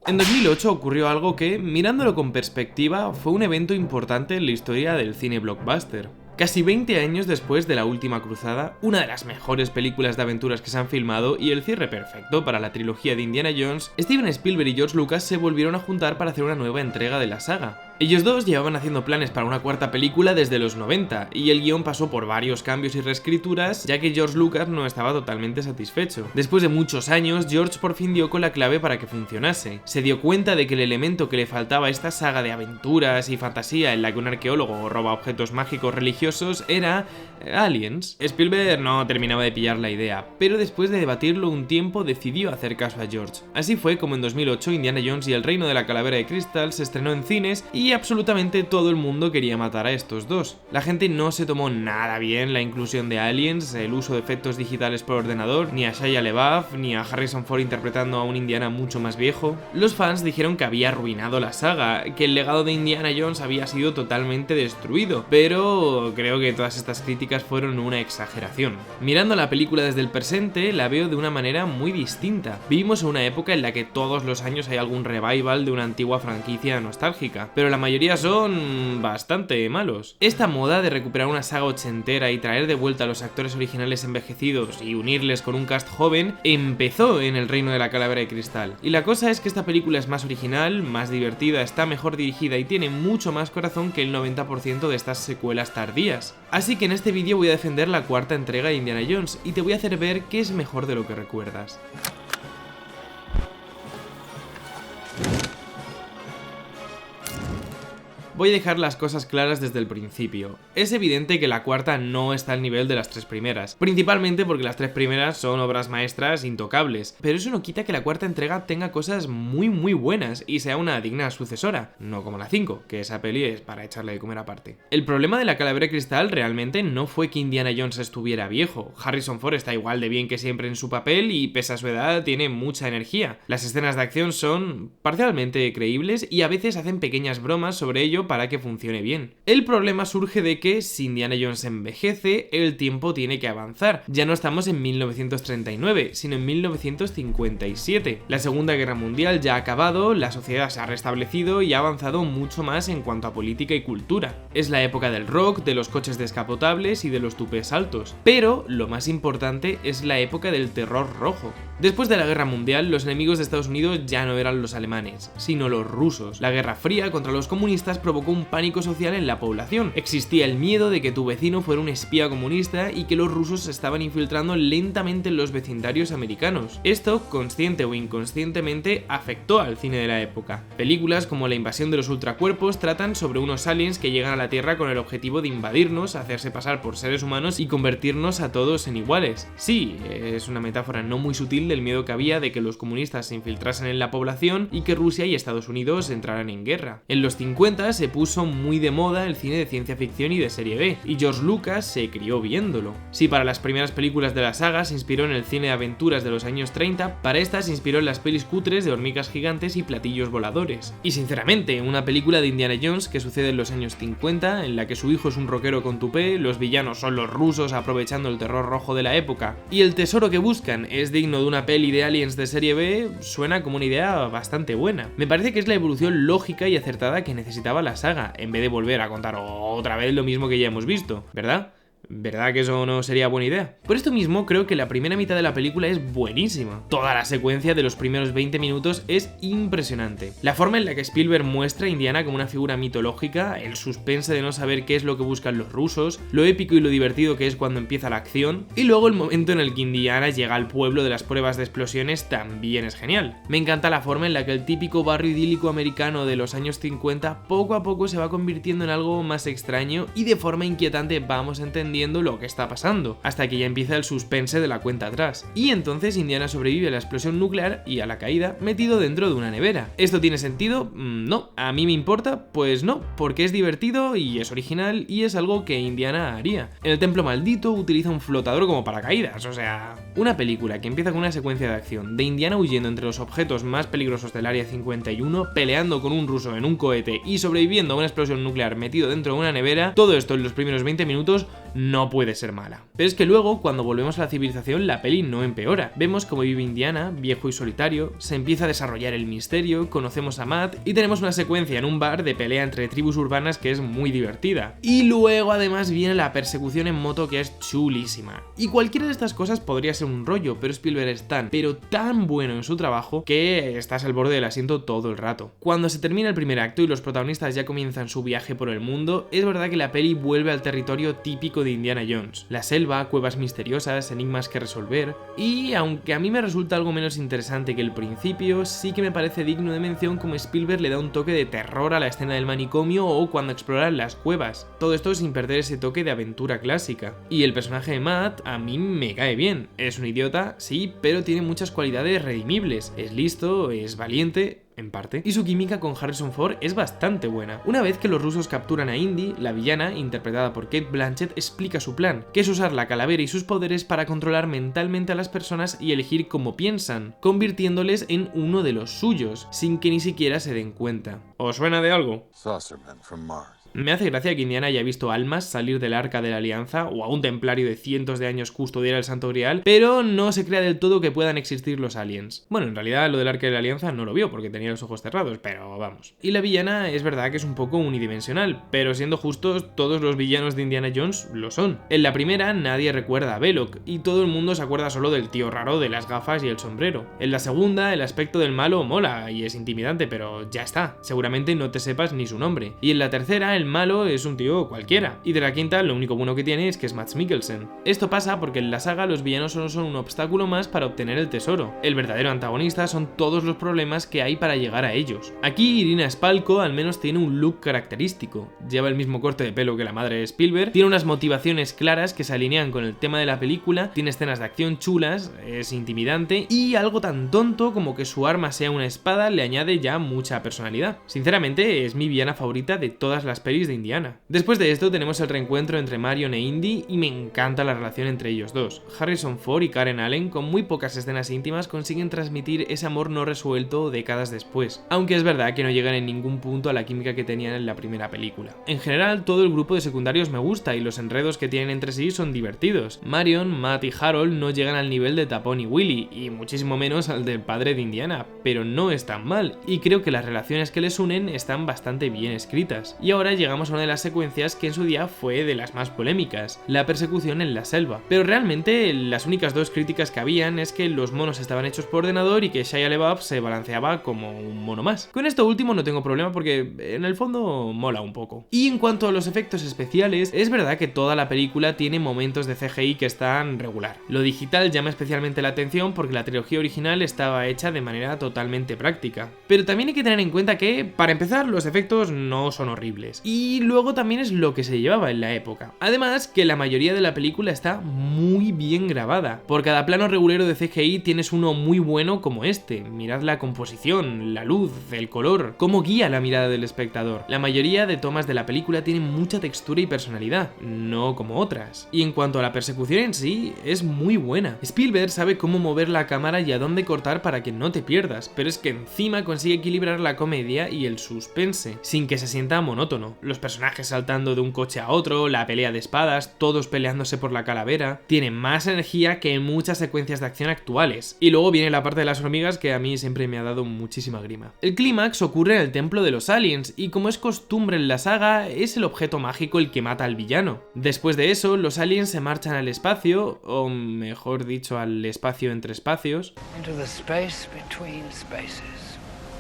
En 2008 ocurrió algo que, mirándolo con perspectiva, fue un evento importante en la historia del cine blockbuster. Casi 20 años después de La Última Cruzada, una de las mejores películas de aventuras que se han filmado y el cierre perfecto para la trilogía de Indiana Jones, Steven Spielberg y George Lucas se volvieron a juntar para hacer una nueva entrega de la saga. Ellos dos llevaban haciendo planes para una cuarta película desde los 90, y el guión pasó por varios cambios y reescrituras, ya que George Lucas no estaba totalmente satisfecho. Después de muchos años, George por fin dio con la clave para que funcionase. Se dio cuenta de que el elemento que le faltaba a esta saga de aventuras y fantasía en la que un arqueólogo roba objetos mágicos religiosos era Aliens. Spielberg no terminaba de pillar la idea, pero después de debatirlo un tiempo decidió hacer caso a George. Así fue como en 2008 Indiana Jones y el Reino de la Calavera de Cristal se estrenó en cines y absolutamente todo el mundo quería matar a estos dos. La gente no se tomó nada bien la inclusión de aliens, el uso de efectos digitales por ordenador, ni a Shia LaBeouf, ni a Harrison Ford interpretando a un Indiana mucho más viejo. Los fans dijeron que había arruinado la saga, que el legado de Indiana Jones había sido totalmente destruido, pero creo que todas estas críticas fueron una exageración. Mirando la película desde el presente, la veo de una manera muy distinta. Vivimos en una época en la que todos los años hay algún revival de una antigua franquicia nostálgica, pero la mayoría son bastante malos. Esta moda de recuperar una saga ochentera y traer de vuelta a los actores originales envejecidos y unirles con un cast joven empezó en El Reino de la Calavera de Cristal. Y la cosa es que esta película es más original, más divertida, está mejor dirigida y tiene mucho más corazón que el 90% de estas secuelas tardías. Así que en este vídeo voy a defender la cuarta entrega de Indiana Jones y te voy a hacer ver qué es mejor de lo que recuerdas. Voy a dejar las cosas claras desde el principio. Es evidente que la cuarta no está al nivel de las tres primeras, principalmente porque las tres primeras son obras maestras intocables, pero eso no quita que la cuarta entrega tenga cosas muy buenas y sea una digna sucesora, no como la 5, que esa peli es para echarle de comer aparte. El problema de la Calavera de Cristal realmente no fue que Indiana Jones estuviera viejo. Harrison Ford está igual de bien que siempre en su papel y pese a su edad tiene mucha energía. Las escenas de acción son parcialmente creíbles y a veces hacen pequeñas bromas sobre ello para que funcione bien. El problema surge de que si Indiana Jones envejece, el tiempo tiene que avanzar. Ya no estamos en 1939, sino en 1957. La Segunda Guerra Mundial ya ha acabado, la sociedad se ha restablecido y ha avanzado mucho más en cuanto a política y cultura. Es la época del rock, de los coches descapotables y de los tupés altos. Pero lo más importante es la época del terror rojo. Después de la Guerra Mundial, los enemigos de Estados Unidos ya no eran los alemanes, sino los rusos. La Guerra Fría contra los comunistas provocó un pánico social en la población. Existía el miedo de que tu vecino fuera un espía comunista y que los rusos se estaban infiltrando lentamente en los vecindarios americanos. Esto, consciente o inconscientemente, afectó al cine de la época. Películas como La invasión de los ultracuerpos tratan sobre unos aliens que llegan a la Tierra con el objetivo de invadirnos, hacerse pasar por seres humanos y convertirnos a todos en iguales. Sí, es una metáfora no muy sutil del miedo que había de que los comunistas se infiltrasen en la población y que Rusia y Estados Unidos entraran en guerra. En los 50 se puso muy de moda el cine de ciencia ficción y de serie B, y George Lucas se crió viéndolo. Si para las primeras películas de la saga se inspiró en el cine de aventuras de los años 30, para esta se inspiró en las pelis cutres de hormigas gigantes y platillos voladores. Y sinceramente, una película de Indiana Jones que sucede en los años 50, en la que su hijo es un rockero con tupé, los villanos son los rusos aprovechando el terror rojo de la época, y el tesoro que buscan es digno de una peli de aliens de serie B, suena como una idea bastante buena. Me parece que es la evolución lógica y acertada que necesitaba la saga, en vez de volver a contar otra vez lo mismo que ya hemos visto, ¿verdad? ¿Verdad que eso no sería buena idea? Por esto mismo creo que la primera mitad de la película es buenísima. Toda la secuencia de los primeros 20 minutos es impresionante. La forma en la que Spielberg muestra a Indiana como una figura mitológica, el suspense de no saber qué es lo que buscan los rusos, lo épico y lo divertido que es cuando empieza la acción, y luego el momento en el que Indiana llega al pueblo de las pruebas de explosiones también es genial. Me encanta la forma en la que el típico barrio idílico americano de los años 50 poco a poco se va convirtiendo en algo más extraño y de forma inquietante vamos entendiendo lo que está pasando, hasta que ya empieza el suspense de la cuenta atrás. Y entonces Indiana sobrevive a la explosión nuclear y a la caída metido dentro de una nevera. ¿Esto tiene sentido? No. ¿A mí me importa? Pues no, porque es divertido y es original y es algo que Indiana haría. En el Templo Maldito utiliza un flotador como paracaídas, o sea... Una película que empieza con una secuencia de acción de Indiana huyendo entre los objetos más peligrosos del Área 51, peleando con un ruso en un cohete y sobreviviendo a una explosión nuclear metido dentro de una nevera, todo esto en los primeros 20 minutos no puede ser mala. Pero es que luego, cuando volvemos a la civilización, la peli no empeora. Vemos cómo vive Indiana, viejo y solitario, se empieza a desarrollar el misterio, conocemos a Matt y tenemos una secuencia en un bar de pelea entre tribus urbanas que es muy divertida. Y luego además viene la persecución en moto que es chulísima. Y cualquiera de estas cosas podría ser un rollo, pero Spielberg es tan bueno en su trabajo que estás al borde del asiento todo el rato. Cuando se termina el primer acto y los protagonistas ya comienzan su viaje por el mundo, es verdad que la peli vuelve al territorio típico de Indiana Jones. La selva, cuevas misteriosas, enigmas que resolver, y aunque a mí me resulta algo menos interesante que el principio, sí que me parece digno de mención como Spielberg le da un toque de terror a la escena del manicomio o cuando exploran las cuevas. Todo esto sin perder ese toque de aventura clásica. Y el personaje de Matt a mí me cae bien. Es un idiota, sí, pero tiene muchas cualidades redimibles. Es listo, es valiente, en parte, y su química con Harrison Ford es bastante buena. Una vez que los rusos capturan a Indy, la villana, interpretada por Cate Blanchett, explica su plan, que es usar la calavera y sus poderes para controlar mentalmente a las personas y elegir cómo piensan, convirtiéndoles en uno de los suyos, sin que ni siquiera se den cuenta. ¿Os suena de algo? Saucerman from Mars. Me hace gracia que Indiana haya visto almas salir del Arca de la Alianza o a un templario de cientos de años custodiar el Santo Grial, pero no se crea del todo que puedan existir los aliens. Bueno, en realidad lo del Arca de la Alianza no lo vio porque tenía los ojos cerrados, pero vamos. Y la villana es verdad que es un poco unidimensional, pero siendo justos, todos los villanos de Indiana Jones lo son. En la primera nadie recuerda a Belloc y todo el mundo se acuerda solo del tío raro de las gafas y el sombrero. En la segunda el aspecto del malo mola y es intimidante, pero ya está, seguramente no te sepas ni su nombre. Y en la tercera el malo es un tío cualquiera, y de la quinta lo único bueno que tiene es que es Mads Mikkelsen. Esto pasa porque en la saga los villanos solo son un obstáculo más para obtener el tesoro. El verdadero antagonista son todos los problemas que hay para llegar a ellos. Aquí Irina Spalko al menos tiene un look característico, lleva el mismo corte de pelo que la madre de Spielberg, tiene unas motivaciones claras que se alinean con el tema de la película, tiene escenas de acción chulas, es intimidante y algo tan tonto como que su arma sea una espada le añade ya mucha personalidad. Sinceramente es mi villana favorita de todas las pelis de Indiana. Después de esto tenemos el reencuentro entre Marion e Indy y me encanta la relación entre ellos dos. Harrison Ford y Karen Allen con muy pocas escenas íntimas consiguen transmitir ese amor no resuelto décadas después, aunque es verdad que no llegan en ningún punto a la química que tenían en la primera película. En general todo el grupo de secundarios me gusta y los enredos que tienen entre sí son divertidos. Marion, Matt y Harold no llegan al nivel de Tapón y Willy y muchísimo menos al del padre de Indiana, pero no están mal y creo que las relaciones que les unen están bastante bien escritas. Y ahora llegamos a una de las secuencias que en su día fue de las más polémicas, la persecución en la selva. Pero realmente las únicas dos críticas que habían es que los monos estaban hechos por ordenador y que Shia LaBeouf se balanceaba como un mono más. Con esto último no tengo problema porque en el fondo mola un poco. Y en cuanto a los efectos especiales, es verdad que toda la película tiene momentos de CGI que están regular. Lo digital llama especialmente la atención porque la trilogía original estaba hecha de manera totalmente práctica. Pero también hay que tener en cuenta que, para empezar, los efectos no son horribles. Y luego también es lo que se llevaba en la época. Además, que la mayoría de la película está muy bien grabada. Por cada plano regulero de CGI tienes uno muy bueno como este. Mirad la composición, la luz, el color, cómo guía la mirada del espectador. La mayoría de tomas de la película tienen mucha textura y personalidad, no como otras. Y en cuanto a la persecución en sí, es muy buena. Spielberg sabe cómo mover la cámara y a dónde cortar para que no te pierdas, pero es que encima consigue equilibrar la comedia y el suspense, sin que se sienta monótono. Los personajes saltando de un coche a otro, la pelea de espadas, todos peleándose por la calavera, tiene más energía que en muchas secuencias de acción actuales. Y luego viene la parte de las hormigas que a mí siempre me ha dado muchísima grima. El clímax ocurre en el templo de los aliens y como es costumbre en la saga, es el objeto mágico el que mata al villano. Después de eso, los aliens se marchan al espacio, o mejor dicho, al espacio entre espacios,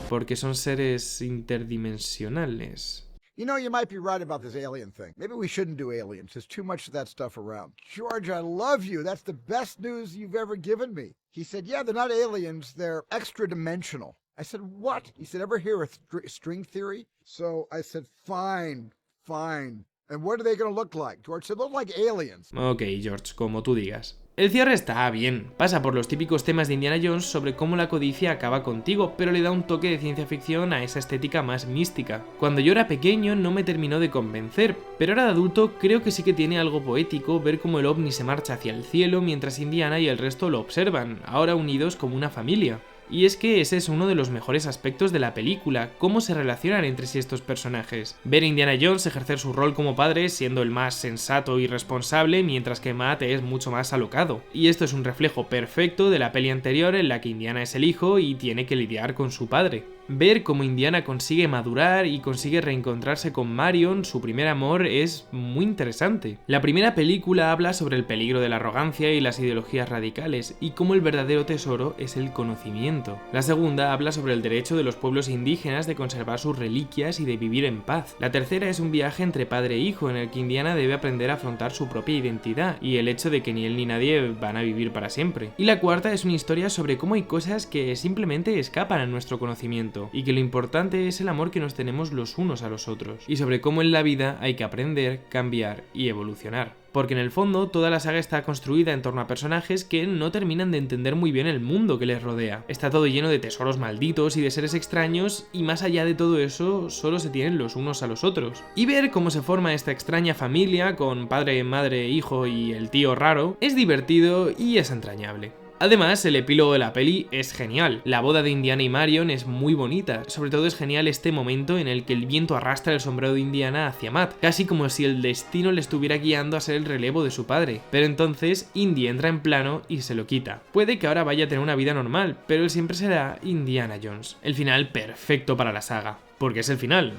porque son seres interdimensionales. You know, you might be right about this alien thing. Maybe we shouldn't do aliens. There's too much of that stuff around. George, I love you. That's the best news you've ever given me. He said, yeah, they're not aliens. They're extra-dimensional. I said, what? He said, ever hear of string theory? So I said, fine. And what are they going to look like? George said, look like aliens. Ok, George, como tú digas. El cierre está bien, pasa por los típicos temas de Indiana Jones sobre cómo la codicia acaba contigo, pero le da un toque de ciencia ficción a esa estética más mística. Cuando yo era pequeño no me terminó de convencer, pero ahora de adulto creo que sí que tiene algo poético ver cómo el ovni se marcha hacia el cielo mientras Indiana y el resto lo observan, ahora unidos como una familia. Y es que ese es uno de los mejores aspectos de la película, cómo se relacionan entre sí estos personajes. Ver a Indiana Jones ejercer su rol como padre siendo el más sensato y responsable, mientras que Matt es mucho más alocado. Y esto es un reflejo perfecto de la peli anterior en la que Indiana es el hijo y tiene que lidiar con su padre. Ver cómo Indiana consigue madurar y consigue reencontrarse con Marion, su primer amor, es muy interesante. La primera película habla sobre el peligro de la arrogancia y las ideologías radicales, y cómo el verdadero tesoro es el conocimiento. La segunda habla sobre el derecho de los pueblos indígenas de conservar sus reliquias y de vivir en paz. La tercera es un viaje entre padre e hijo, en el que Indiana debe aprender a afrontar su propia identidad, y el hecho de que ni él ni nadie van a vivir para siempre. Y la cuarta es una historia sobre cómo hay cosas que simplemente escapan a nuestro conocimiento, y que lo importante es el amor que nos tenemos los unos a los otros, y sobre cómo en la vida hay que aprender, cambiar y evolucionar. Porque en el fondo toda la saga está construida en torno a personajes que no terminan de entender muy bien el mundo que les rodea. Está todo lleno de tesoros malditos y de seres extraños, y más allá de todo eso solo se tienen los unos a los otros. Y ver cómo se forma esta extraña familia con padre, madre, hijo y el tío raro es divertido y es entrañable. Además, el epílogo de la peli es genial. La boda de Indiana y Marion es muy bonita, sobre todo es genial este momento en el que el viento arrastra el sombrero de Indiana hacia Matt, casi como si el destino le estuviera guiando a ser el relevo de su padre. Pero entonces Indy entra en plano y se lo quita. Puede que ahora vaya a tener una vida normal, pero él siempre será Indiana Jones. El final perfecto para la saga, porque es el final,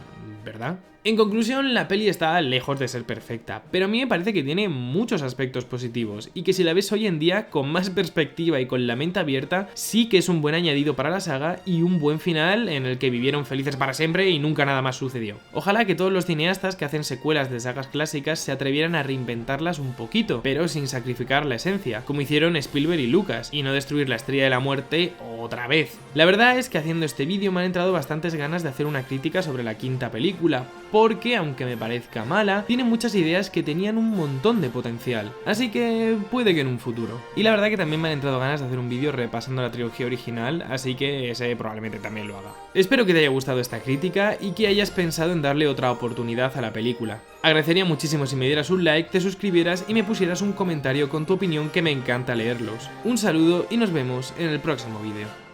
¿verdad? En conclusión, la peli está lejos de ser perfecta, pero a mí me parece que tiene muchos aspectos positivos y que si la ves hoy en día con más perspectiva y con la mente abierta, sí que es un buen añadido para la saga y un buen final en el que vivieron felices para siempre y nunca nada más sucedió. Ojalá que todos los cineastas que hacen secuelas de sagas clásicas se atrevieran a reinventarlas un poquito, pero sin sacrificar la esencia, como hicieron Spielberg y Lucas, y no destruir la Estrella de la Muerte otra vez. La verdad es que haciendo este vídeo me han entrado bastantes ganas de hacer una crítica sobre la quinta película, porque, aunque me parezca mala, tiene muchas ideas que tenían un montón de potencial, así que puede que en un futuro. Y la verdad que también me han entrado ganas de hacer un vídeo repasando la trilogía original, así que ese probablemente también lo haga. Espero que te haya gustado esta crítica y que hayas pensado en darle otra oportunidad a la película. Agradecería muchísimo si me dieras un like, te suscribieras y me pusieras un comentario con tu opinión, que me encanta leerlos. Un saludo y nos vemos en el próximo vídeo.